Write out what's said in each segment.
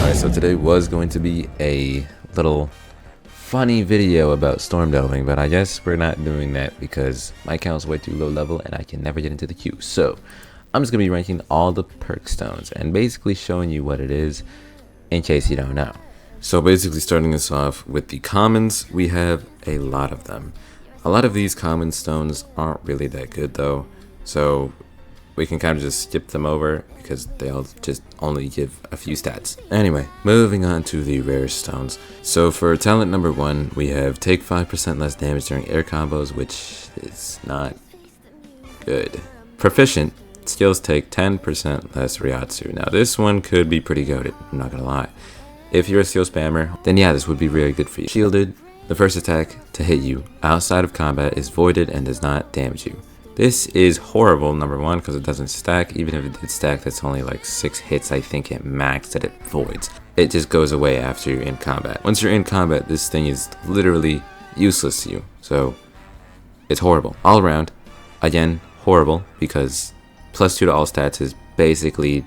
Alright, so today was going to be a little funny video about storm delving, but I guess we're not doing that because my account's way too low level and I can never get into the queue. So I'm just going to be ranking all the perk stones and basically showing you what it is in case you don't know. So basically starting us off with the commons, we have a lot of them. A lot of these common stones aren't really that good though, so we can kind of just skip them over because they all just only give a few stats. Anyway, moving on to the rare stones. So for talent number 1, we have take 5% less damage during air combos, which is not good. Proficient, skills take 10% less Ryatsu. Now this one could be pretty goated, I'm not gonna lie. If you're a skill spammer, then yeah, this would be really good for you. Shielded, the first attack to hit you outside of combat is voided and does not damage you. This is horrible, number 1, because it doesn't stack. Even if it did stack, that's only like 6 hits, I think, at max that it voids. It just goes away after you're in combat. Once you're in combat, this thing is literally useless to you. So, it's horrible. All around, again, horrible, because +2 to all stats is basically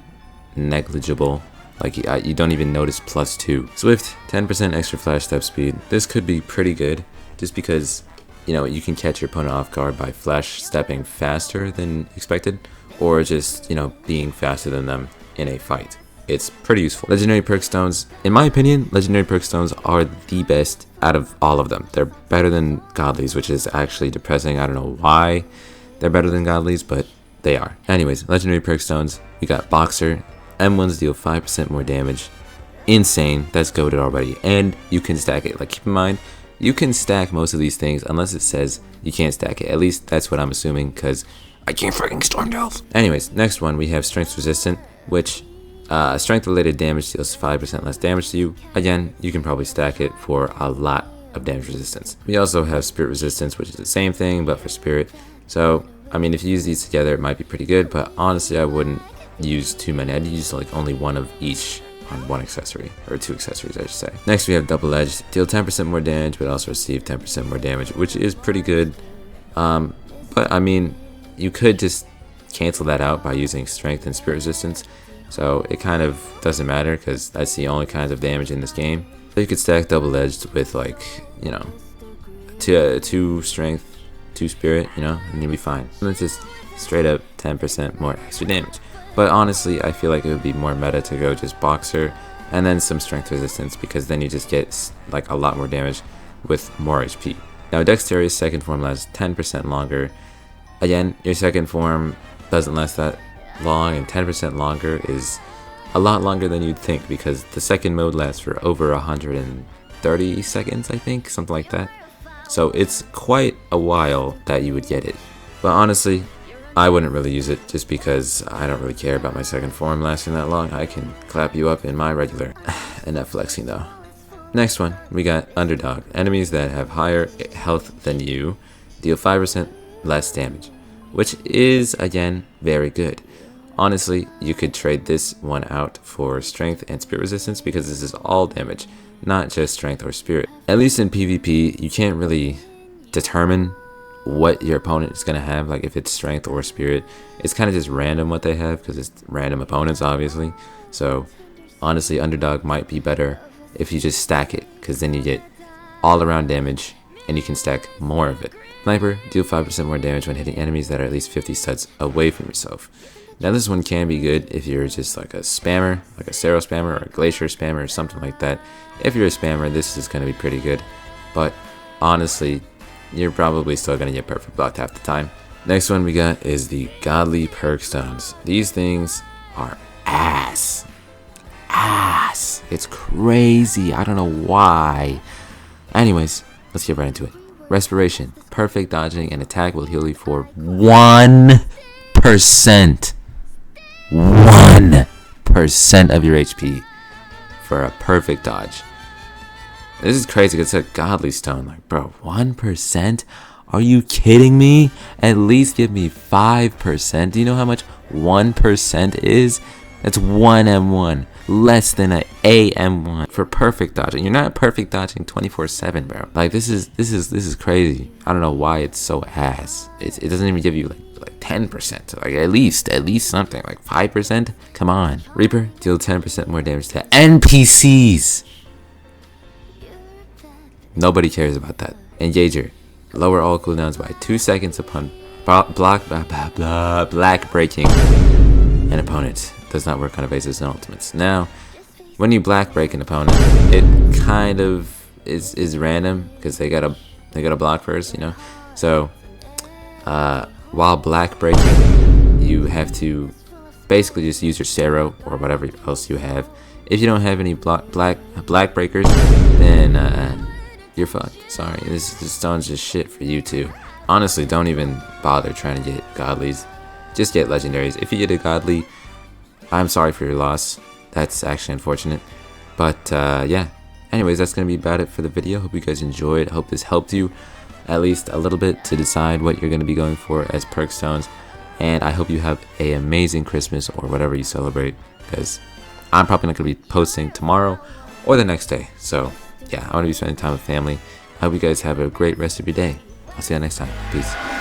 negligible. Like, you don't even notice +2. Swift, 10% extra flash step speed. This could be pretty good, just because you know, you can catch your opponent off guard by flash stepping faster than expected, or just, you know, being faster than them in a fight. It's pretty useful. Legendary perk stones, in my opinion, legendary perk stones are the best out of all of them. They're better than godlies, which is actually depressing. I don't know why they're better than godlies, but they are. Anyways, legendary perk stones, we got Boxer. M1s deal 5% more damage. Insane, that's goated already, and you can stack it. Like, keep in mind, you can stack most of these things unless it says you can't stack it. At least that's what I'm assuming, because I can't freaking storm delve. Anyways, next one we have strength resistant, which strength related damage deals 5% less damage to you. Again, you can probably stack it for a lot of damage resistance. We also have spirit resistance, which is the same thing but for spirit. So I mean, if you use these together, it might be pretty good, but honestly I wouldn't use too many. I'd use like only one of each on one accessory, or 2 accessories I should say. Next we have double edged, deal 10% more damage but also receive 10% more damage, which is pretty good. But I mean, you could just cancel that out by using strength and spirit resistance, so it kind of doesn't matter because that's the only kinds of damage in this game. So you could stack double edged with, like, you know, 2 strength, 2 spirit, you know, and you'll be fine. And it's just straight up 10% more extra damage. But honestly, I feel like it would be more meta to go just Boxer and then some strength resistance, because then you just get like a lot more damage with more HP. Now Dexterous's second form lasts 10% longer. Again, your second form doesn't last that long, and 10% longer is a lot longer than you'd think, because the second mode lasts for over 130 seconds, I think, something like that. So it's quite a while that you would get it. But honestly, I wouldn't really use it just because I don't really care about my second form lasting that long. I can clap you up in my regular. Enough flexing though. Next one, we got Underdog. Enemies that have higher health than you deal 5% less damage, which is, again, very good. Honestly, you could trade this one out for strength and spirit resistance, because this is all damage, not just strength or spirit. At least in PvP, you can't really determine what your opponent is going to have, like if it's strength or spirit. It's kind of just random what they have, because it's random opponents obviously. So honestly, Underdog might be better if you just stack it, because then you get all around damage and you can stack more of it. Sniper, deal 5% more damage when hitting enemies that are at least 50 studs away from yourself. Now this one can be good if you're just like a spammer, like a Cero spammer or a Glacier spammer or something like that. If you're a spammer, this is going to be pretty good, but honestly, you're probably still going to get perfect blocked half the time. Next one we got is the Godly Perk Stones. These things are ass. It's crazy. I don't know why. Anyways, let's get right into it. Respiration. Perfect dodging and attack will heal you for 1%. 1% of your HP for a perfect dodge. This is crazy. It's a godly stone. Like, bro, 1%? Are you kidding me? At least give me 5%. Do you know how much 1% is? That's 1 M1. Less than an AM1 for perfect dodging. You're not perfect dodging 24/7, bro. Like, this is crazy. I don't know why it's so ass. It doesn't even give you like like 10%, like at least something, like 5%. Come on, Reaper, deal 10% more damage to NPCs. Nobody cares about that. Engager, lower all cooldowns by 2 seconds upon black breaking an opponent. Does not work on evasives and ultimates. Now, when you black break an opponent, it kind of is random because they gotta block first, you know. So while black breaking, you have to basically just use your Sero or whatever else you have. If you don't have any black breakers, then you're fucked. Sorry, this stone's just shit for you too. Honestly, don't even bother trying to get godlies. Just get legendaries. If you get a godly, I'm sorry for your loss. That's actually unfortunate. But yeah. Anyways, that's going to be about it for the video. Hope you guys enjoyed. Hope this helped you at least a little bit to decide what you're going to be going for as perk stones. And I hope you have an amazing Christmas or whatever you celebrate, because I'm probably not going to be posting tomorrow or the next day. So yeah, I want to be spending time with family. I hope you guys have a great rest of your day. I'll see you next time. Peace.